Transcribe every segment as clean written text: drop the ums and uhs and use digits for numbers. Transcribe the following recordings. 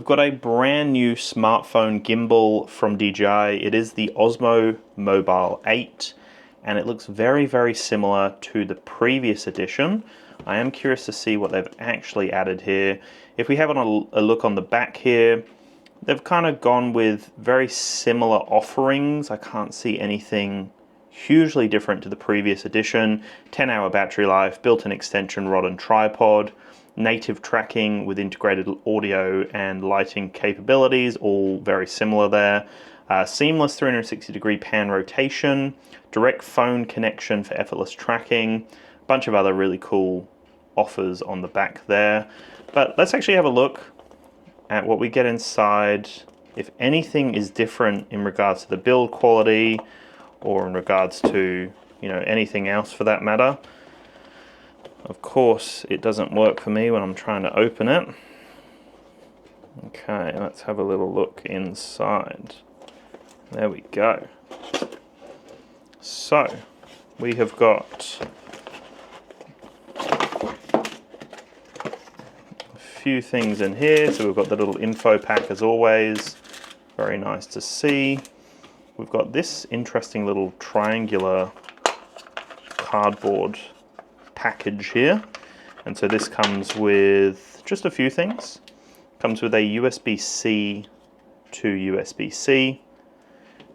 we've got a brand new smartphone gimbal from DJI. It is the Osmo Mobile 8, and it looks very, very similar to the previous edition. I am curious to see what they've actually added here. If we have a look on the back here, they've kind of gone with very similar offerings. I can't see anything hugely different to the previous edition. 10-hour battery life, built-in extension rod and tripod, native tracking with integrated audio and lighting capabilities, all very similar there. Seamless 360-degree pan rotation, direct phone connection for effortless tracking, a bunch of other really cool offers on the back there. But let's actually have a look at what we get inside, if anything is different in regards to the build quality or in regards to, you know, anything else for that matter. Of course, it doesn't work for me when I'm trying to open it. Okay, let's have a little look inside. There we go. So, we have got a few things in here. So we've got the little info pack as always. Very nice to see. We've got this interesting little triangular cardboard package here, and so this comes with just a few things. Comes with a USB-C to USB-C.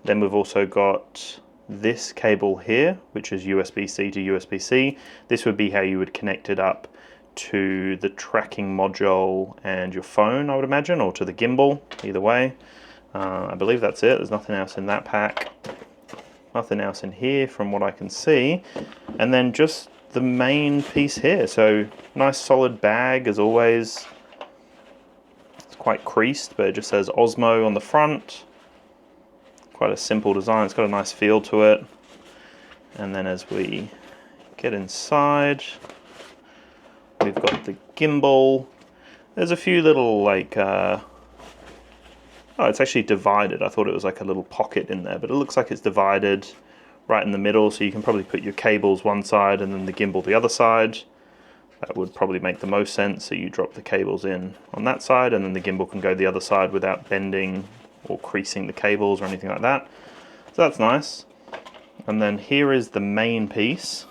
Then we've also got this cable here, which is USB-C to USB-C. This would be how you would connect it up to the tracking module and your phone, I would imagine, or to the gimbal, either way. I believe that's it. There's nothing else in that pack. Nothing else in here from what I can see. And then just the main piece here. So nice solid bag as always. It's quite creased, but it just says Osmo on the front. Quite a simple design. It's got a nice feel to it. And then as we get inside, we've got the gimbal. There's a few little like oh, it's actually divided. I thought it was like a little pocket in there, but it looks like it's divided right in the middle, so you can probably put your cables one side and then the gimbal the other side. That would probably make the most sense, so you drop the cables in on that side and then the gimbal can go the other side without bending or creasing the cables or anything like that. So that's nice. And then here is the main piece,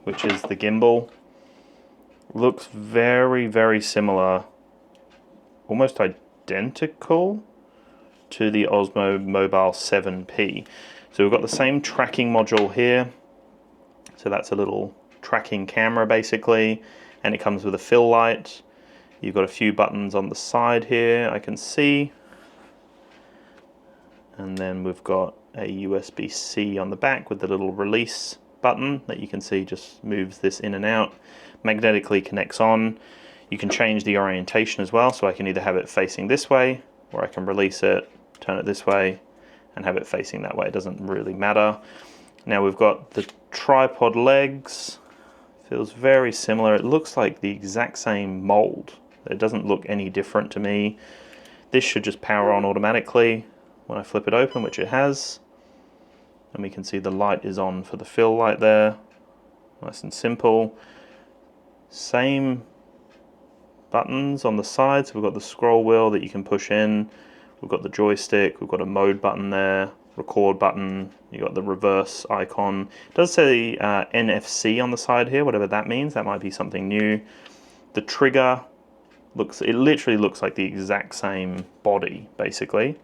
which is the gimbal. Looks very, very similar, almost identical to the Osmo Mobile 7P. So we've got the same tracking module here. So that's a little tracking camera basically, and it comes with a fill light. You've got a few buttons on the side here I can see. And then we've got a USB-C on the back with the little release button that you can see just moves this in and out. Magnetically connects on. You can change the orientation as well, so I can either have it facing this way, or I can release it, turn it this way, and have it facing that way. It doesn't really matter. Now we've got the tripod legs. Feels very similar. It looks like the exact same mold. It doesn't look any different to me. This should just power on automatically when I flip it open, which it has. And we can see the light is on for the fill light there. Nice and simple. Same buttons on the sides. So we've got the scroll wheel that you can push in. We've got the joystick, we've got a mode button there, record button, you've got the reverse icon. It does say NFC on the side here, whatever that means. That might be something new. The trigger, it literally looks like the exact same body, basically.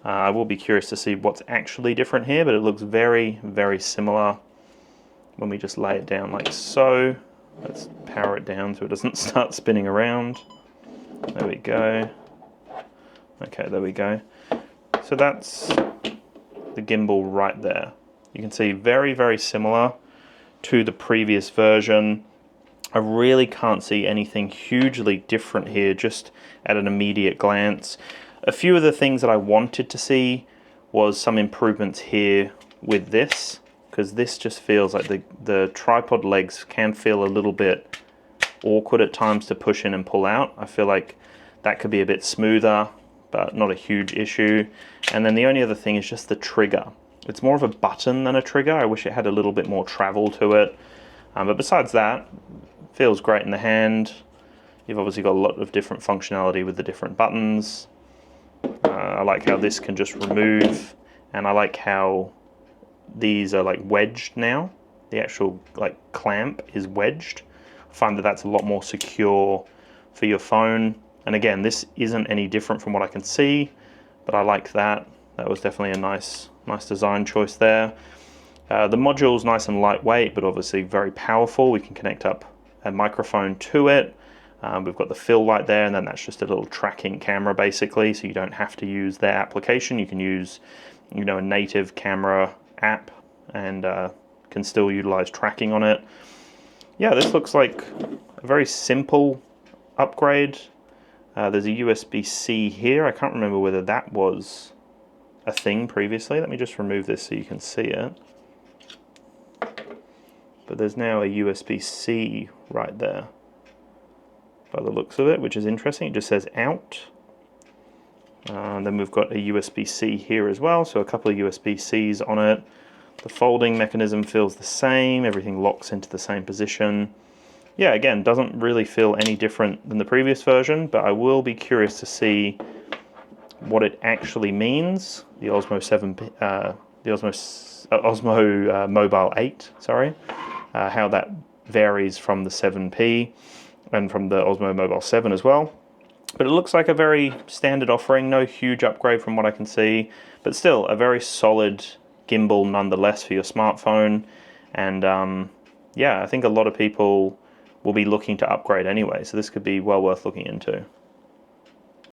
I will be curious to see what's actually different here, but it looks very, very similar when we just lay it down like so. Let's power it down so it doesn't start spinning around. There we go. Okay, there we go. So that's the gimbal right there. You can see very, very similar to the previous version. I really can't see anything hugely different here, just at an immediate glance. A few of the things that I wanted to see was some improvements here with this, because this just feels like the tripod legs can feel a little bit awkward at times to push in and pull out. I feel like that could be a bit smoother, but not a huge issue. And then the only other thing is just the trigger. It's more of a button than a trigger. I wish it had a little bit more travel to it. But besides that, feels great in the hand. You've obviously got a lot of different functionality with the different buttons. I like how this can just remove, and I like how these are like wedged now. The actual like clamp is wedged. I find that that's a lot more secure for your phone. And again, this isn't any different from what I can see, but I like that. That was definitely a nice design choice there. The module's nice and lightweight, but obviously very powerful. We can connect up a microphone to it. We've got the fill light there, and then that's just a little tracking camera basically, so you don't have to use their application. You can use, you know, a native camera app and can still utilize tracking on it. Yeah, this looks like a very simple upgrade. There's a USB-C here. I can't remember whether that was a thing previously. Let me just remove this so you can see it. But there's now a USB-C right there by the looks of it, which is interesting. It just says out. And then we've got a USB-C here as well, so a couple of USB-Cs on it. The folding mechanism feels the same, everything locks into the same position. Yeah, again, doesn't really feel any different than the previous version, but I will be curious to see what it actually means. The Osmo 7, the Osmo Mobile 8, sorry, how that varies from the 7P and from the Osmo Mobile 7 as well. But it looks like a very standard offering, no huge upgrade from what I can see, but still a very solid gimbal nonetheless for your smartphone. And yeah, I think a lot of people will be looking to upgrade anyway, so this could be well worth looking into.